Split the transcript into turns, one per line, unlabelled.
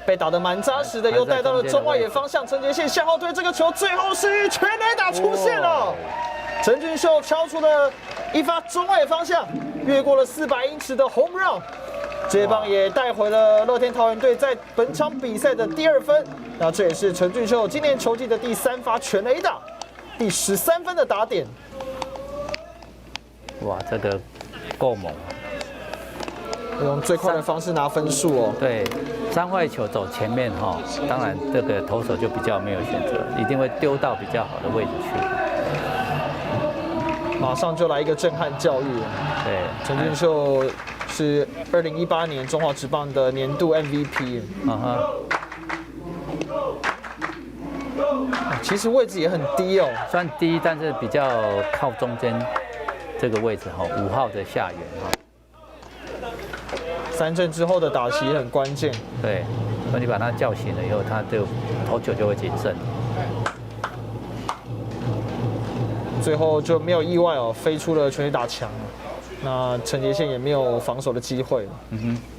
被打得蛮扎实的，又带到了中外野方向。陈杰宪向后推这个球，最后是全垒打出现了。陈俊秀敲出了一发中外野方向，越过了400英尺的 home run。这一棒也带回了乐天桃园队在本场比赛的第2分。那这也是陈俊秀今年球季的第3发全垒打，第13分的打点。
哇，这个够猛啊！
用最快的方式拿分数哦。
对，3坏球走前面哈，当然这个投手就比较没有选择，一定会丢到比较好的位置去。
马上就来一个震撼教育。
对，
陈俊秀是2018年中华职棒的年度 MVP。其实位置也很低哦，
算低，但是比较靠中间这个位置哈，5号的下缘哈。
3振之后的打席很关键。
对，所以你把他叫醒了以后，他就投球就会谨慎。
最后就没有意外哦，飞出了全垒打墙。那陈杰宪也没有防守的机会了。
嗯哼。